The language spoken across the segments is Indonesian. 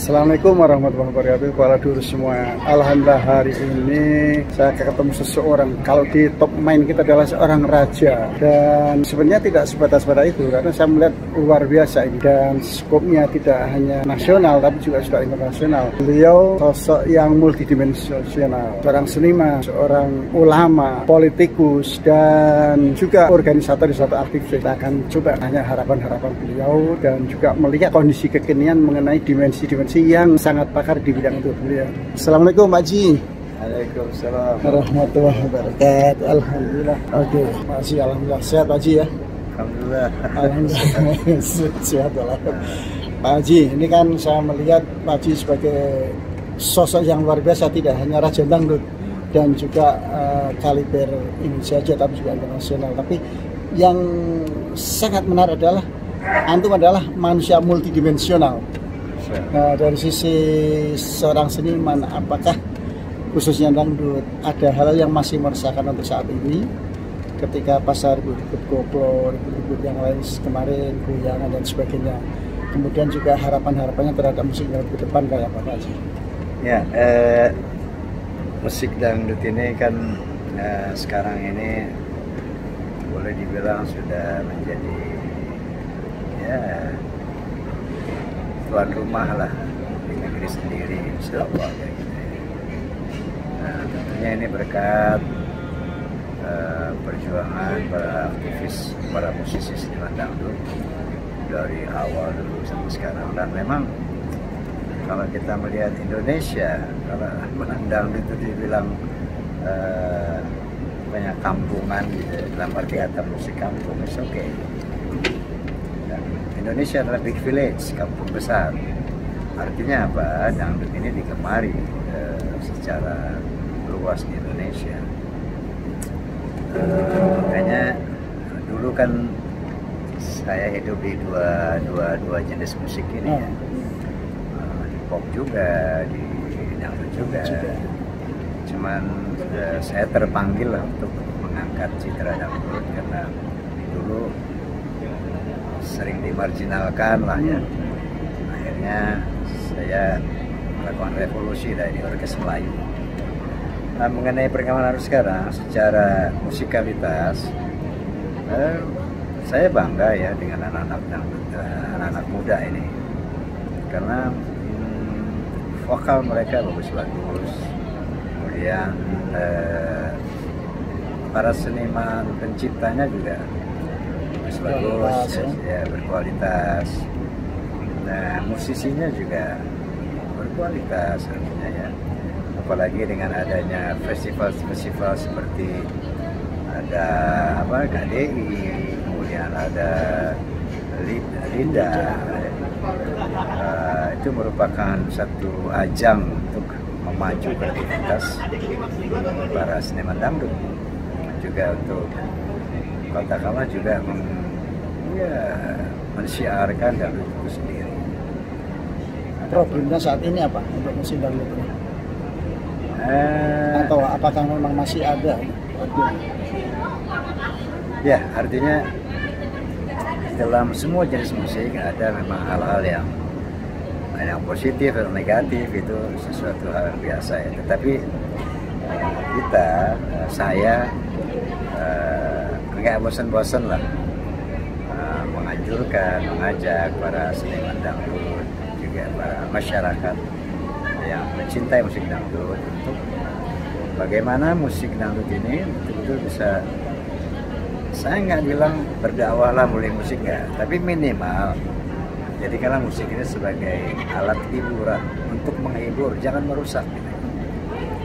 Assalamualaikum warahmatullahi wabarakatuh. Para dulur semua, alhamdulillah hari ini saya ketemu seseorang. Kalau di top main kita adalah seorang raja, dan sebenarnya tidak sebatas pada itu, karena saya melihat luar biasa ini, dan skopnya tidak hanya nasional tapi juga sudah internasional. Beliau sosok yang multidimensional, seorang seniman, seorang ulama, politikus, dan juga organisator di satu aktivis. Kita akan coba tanya harapan-harapan beliau dan juga melihat kondisi kekinian mengenai dimensi-dimensi yang sangat pakar di bidang itu beliau. Assalamualaikum Pak Ji. Waalaikumsalam warahmatullahi wabarakatuh. Alhamdulillah. Oke, Pak Ji, alhamdulillah sehat Pak Ji ya. Alhamdulillah. Alhamdulillah sehat alhamdulillah. Pak Ji, ini kan saya melihat Pak Ji sebagai sosok yang luar biasa, tidak hanya raja dangdut dan juga kaliber Indonesia saja tapi juga internasional. Tapi yang sangat menarik adalah antum adalah manusia multidimensional. Nah, dari sisi seorang seniman, apakah khususnya dangdut ada hal yang masih meresahkan untuk saat ini ketika pasar ribut koplo, ribut yang lain kemarin, goyangan dan sebagainya, kemudian juga harapan-harapannya terhadap musik dangdut ke depan kayak apa sih? Ya, musik dangdut ini kan sekarang ini boleh dibilang sudah menjadi ya tuan rumah lah di negeri sendiri, insya Allah kayak gitu. Nah, tentunya ini berkat perjuangan para aktivis, para musisi seniman dangdut dari awal dulu sampai sekarang. Dan memang kalau kita melihat Indonesia, kalau dangdut itu dibilang banyak kampungan gitu, dalam arti kata musik kampung, it's okay. Indonesia adalah big village, kampung besar. Artinya apa? Dangdut ini digemari secara luas di Indonesia. Makanya dulu kan saya hidup di dua jenis musik ini ya. Di pop juga, di dangdut juga. Cuman saya terpanggil lah untuk mengangkat citra dangdut karena dulu sering dimarginalkan lah ya. Akhirnya saya melakukan revolusi dari orkes Melayu. Nah, mengenai perkembangan sekarang secara musikalitas, saya bangga ya dengan anak-anak muda ini, karena vokal mereka bagus-bagus. Kemudian para seniman penciptanya juga bagus, ya, berkualitas. Nah, musisinya juga berkualitas artinya ya. Apalagi dengan adanya festival-festival seperti ada KDI, kemudian ada Linda. Itu merupakan satu ajang untuk memacu kreativitas para seniman dangdut, juga untuk katakanlah juga mensiarkan dangdut itu sendiri. Problemnya saat ini apa untuk musik dangdut ini? Atau apakah memang masih ada? Ya, artinya dalam semua jenis musik ada memang hal-hal yang positif atau negatif, itu sesuatu hal yang biasa ya. Tetapi saya nggak bosan-bosan lah menganjurkan, mengajak para seniman dangdut, juga para masyarakat yang mencintai musik dangdut untuk bagaimana musik dangdut ini betul-betul bisa, saya nggak bilang berdakwah lah mulai musik nggak, tapi minimal jadikanlah musik ini sebagai alat hiburan untuk menghibur, jangan merusak gitu.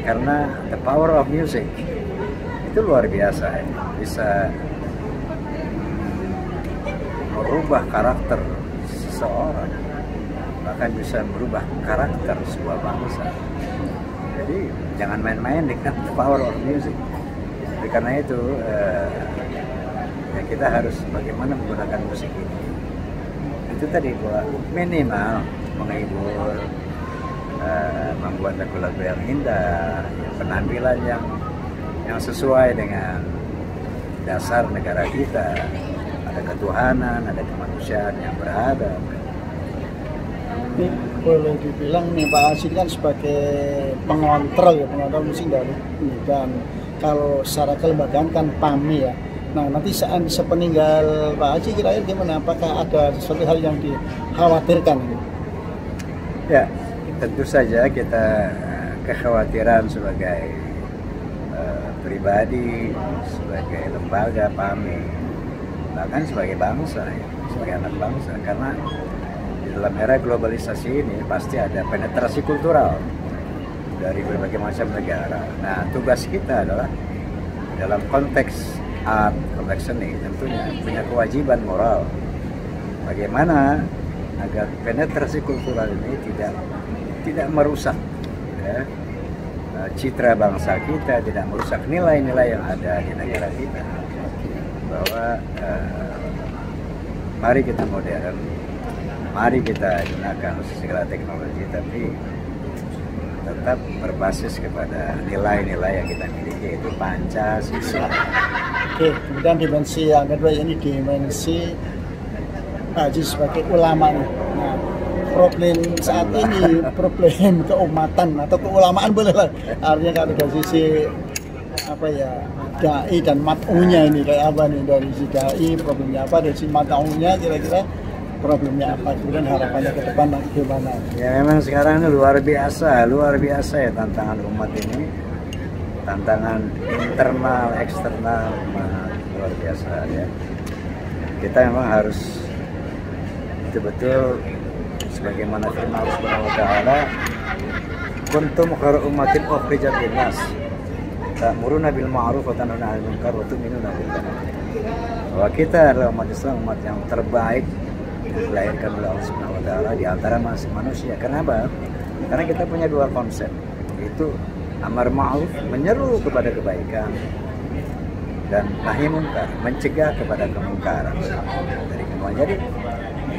Karena the power of music itu luar biasa ya. Bisa merubah karakter seseorang, bahkan bisa merubah karakter sebuah bangsa. Jadi jangan main-main dengan the power of music. Jadi, karena itu ya kita harus bagaimana menggunakan musik ini. Itu tadi buat minimal menghibur, membuat lagu-lagu yang indah, penampilan yang sesuai dengan dasar negara kita, ada ketuhanan, ada kemanusiaan yang beradab. Ini boleh dibilang nih Pak Haji kan sebagai pengontrol ya, pengontrol musik dari ini, dan kalau secara kelembagaan kan PAMI ya. Nah nanti saat sepeninggal Pak Haji kira-kira gimana? Apakah ada sesuatu hal yang dikhawatirkan? Ya, tentu saja kita kekhawatiran sebagai pribadi, sebagai lembaga PAMI, bahkan sebagai bangsa, ya, sebagai anak bangsa, karena di dalam era globalisasi ini pasti ada penetrasi kultural dari berbagai macam negara. Nah, tugas kita adalah dalam konteks art, konteks seni, tentunya punya kewajiban moral bagaimana agar penetrasi kultural ini tidak merusak ya, citra bangsa kita, tidak merusak nilai-nilai yang ada di negara kita. Bahwa mari kita modern, mari kita gunakan segala teknologi, tapi tetap berbasis kepada nilai-nilai yang kita miliki, yaitu Pancasila. Oke, kemudian dimensi yang kedua ini dimensi Haji sebagai ulama nih. Nah, problem saat ini, problem keumatan atau keulamaan boleh lah. Artinya kalau dari sisi apa ya, dai dan mat'unya ini kayak apa nih, dari sisi dai problemnya apa, dari sisi mat'unya kira-kira problemnya apa, kemudian harapannya ke depan gimana? Ya memang sekarang ini luar biasa ya tantangan umat ini, tantangan internal, eksternal, luar biasa ya. Kita memang harus betul-betul sebagaimana firman Allah Subhanahu wa taala, kuntum khairu ummatin ukhrijat lin-nas ta'muruna bil ma'ruf wa tanhauna 'anil munkar wa tu'minuna billah. Bahwa kita adalah umat Islam, umat yang terbaik dilahirkan oleh Allah Subhanahu wa taala di antara manusia. Kenapa? Karena kita punya dua konsep, yaitu amar ma'ruf, menyeru kepada kebaikan, dan nahi munkar, mencegah kepada kemungkaran dari kemudian. Jadi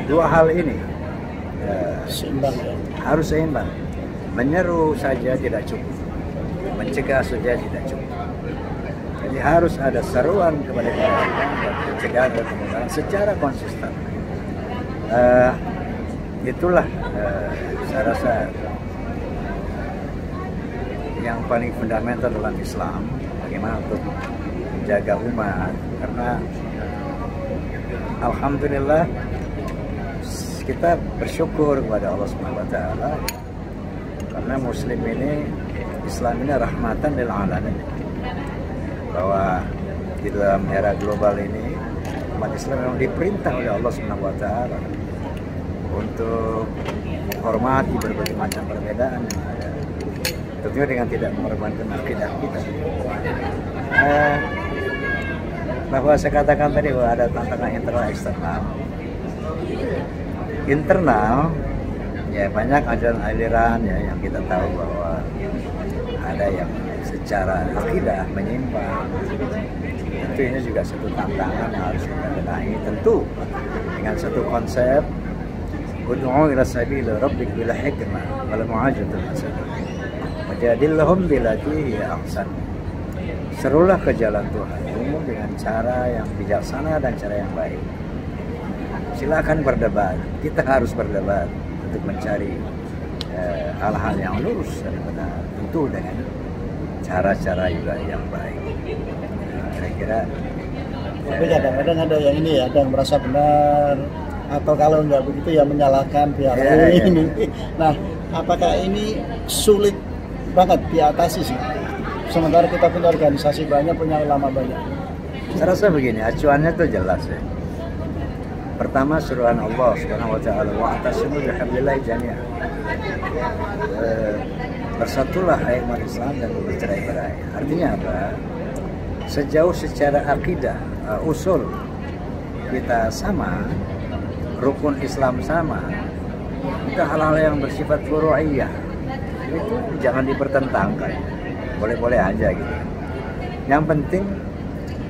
dua hal ini harus seimbang. Menyeru saja tidak cukup, mencegah saja tidak cukup. Jadi harus ada seruan kepada kebaikan dan pencegahan kepada kemungkaran secara konsisten. Itulah saya rasa yang paling fundamental dalam Islam, bagaimana untuk menjaga umat. Karena alhamdulillah kita bersyukur kepada Allah Subhanahu wa taala karena muslim ini, Islam ini rahmatan lil alamin. Bahwa di dalam era global ini umat Islam memang diperintah oleh Allah Subhanahu wa taala untuk menghormati berbagai macam perbedaan yang ada, tentunya dengan tidak mengorbankan akidah kita. Bahwa saya katakan tadi bahwa ada tantangan internal eksternal. Internal ya banyak aliran ya yang kita tahu bahwa ada yang secara akidah menyimpang. Tentu ini juga satu tantangan yang harus kita benahi, tentu dengan satu konsep ud'u ila sabil rabbik bil hikmah wal mu'ajatul hasanah wajadilhum billati hiya ahsan. Serulah ke jalan Tuhanmu dengan cara yang bijaksana dan cara yang baik. Silakan berdebat, kita harus berdebat untuk mencari hal-hal yang lurus dan benar, tentu dengan cara-cara juga yang baik. Kira-kira tapi kadang-kadang ada yang ini ya, ada yang merasa benar, atau kalau nggak begitu ya menyalahkan pihak ini. Nah, apakah ini sulit banget diatasi sih? Sementara kita punya organisasi banyak, punya ulama banyak. Saya rasa begini, acuannya tuh jelas ya. Pertama, suruhan Allah Subhanahu wa taala, wa'tasimu bihablillahi jami'an. Bersatulah hai umat Islam dan bercerai-berai. Artinya apa? Sejauh secara akidah, usul kita sama, rukun Islam sama, itu hal-hal yang bersifat furu'iyah itu jangan dipertentangkan, boleh-boleh aja gitu. Yang penting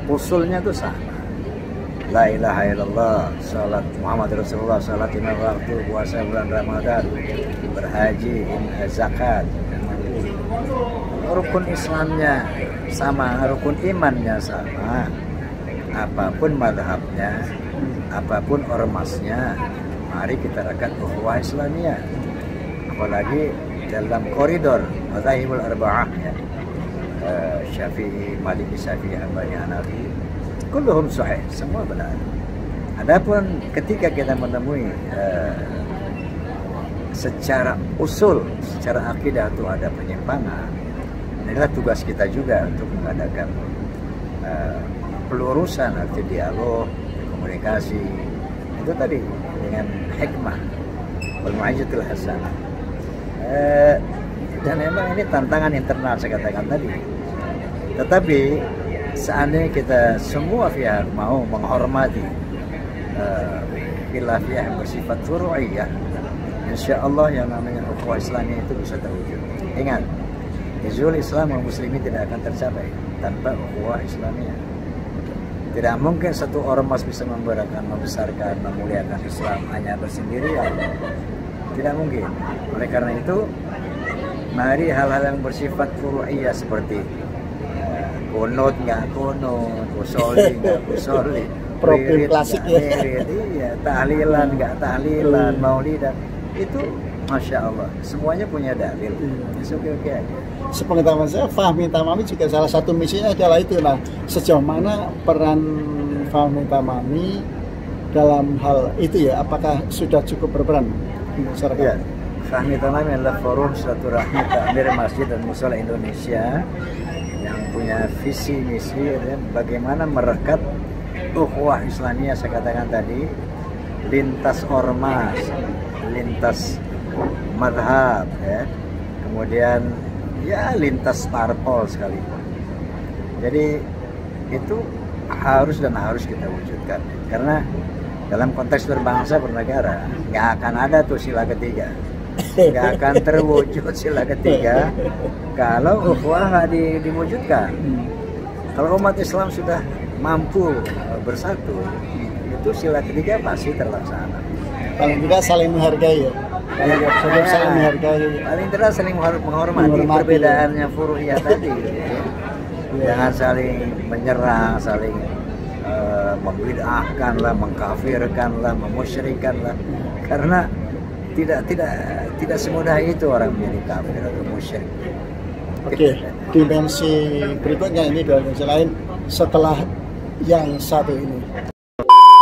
usulnya itu sama. La ilaha illallah, salat Muhammad Rasulullah, salat lima waktu, puasa bulan Ramadan, berhaji, zakat, rukun Islamnya sama, rukun imannya sama. Apapun madhabnya, apapun ormasnya, mari kita eratkan ukhuwah Islamiyah, apalagi dalam koridor mazhabul arba'ah ya, Syafi'i, Maliki, Syafi'i, Hambali, Hanafi, kulluhum sahih, semua benar. Adapun ketika kita menemui secara usul, secara akidah itu ada penyimpangan, inilah tugas kita juga untuk mengadakan pelurusan, arti dialog, komunikasi itu tadi dengan hikmah, wal mau'izatul hasanah. Dan memang ini tantangan internal saya katakan tadi. Tetapi seandainya kita semua pihak mau menghormati khilaf yang bersifat furu'iyah, insya Allah yang namanya ukhuwah Islamiyah itu bisa terwujud. Ingat, izul Islam wal muslimin tidak akan tercapai tanpa ukhuwah Islamiyah. Tidak mungkin satu ormas bisa membesarkan, memuliakan Islam hanya bersendirian. Tidak mungkin. Oleh karena itu, mari hal-hal yang bersifat furu'iyah seperti kunut nggak kunut, usoli nggak usoli, problem klasik ya. Iya, tahlilan nggak tahlilan, maulidan, itu masya Allah, semuanya punya dalil. Oke aja. Sepengetahuan saya, Fahmi Tamami juga salah satu misinya adalah itu. Nah, sejauh mana peran Fahmi Tamami dalam hal itu ya? Apakah sudah cukup berperan di masyarakat? Ya, Fahmi Tamami adalah forum silaturahmi takmir masjid dan mushola Indonesia yang punya visi misi bagaimana merekat ukhuwah Islamiyah, saya katakan tadi, lintas ormas, lintas madhab ya, kemudian ya lintas parpol sekalipun. Jadi itu harus kita wujudkan, karena dalam konteks berbangsa bernegara nggak akan ada tuh sila ketiga, nggak akan terwujud sila ketiga kalau ukhuwah nggak diwujudkan. Kalau umat Islam sudah mampu bersatu, itu sila ketiga pasti terlaksana. Paling tidak saling menghargai ya. Saling menghargai. Paling tidak saling menghormati perbedaannya furu'iyah tadi. Jangan saling menyerang, saling membid'ahkan lah, mengkafirkan lah, memusyrikan lah. Karena tidak semudah itu orang menjadi kafir atau musyrik. Oke, dimensi berikutnya ini dimensi lain setelah yang satu ini.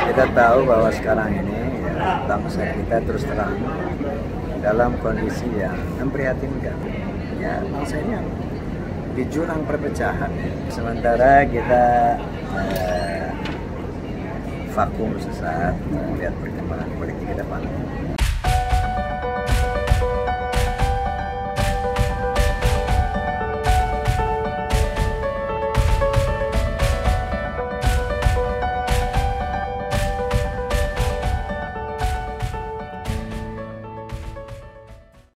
Kita tahu bahwa sekarang ini ya, bangsa kita terus terang dalam kondisi yang memprihatinkan. Ya, bangsa ini di jurang perpecahan. Sementara kita vakum sesaat melihat perkembangan politik ke depan.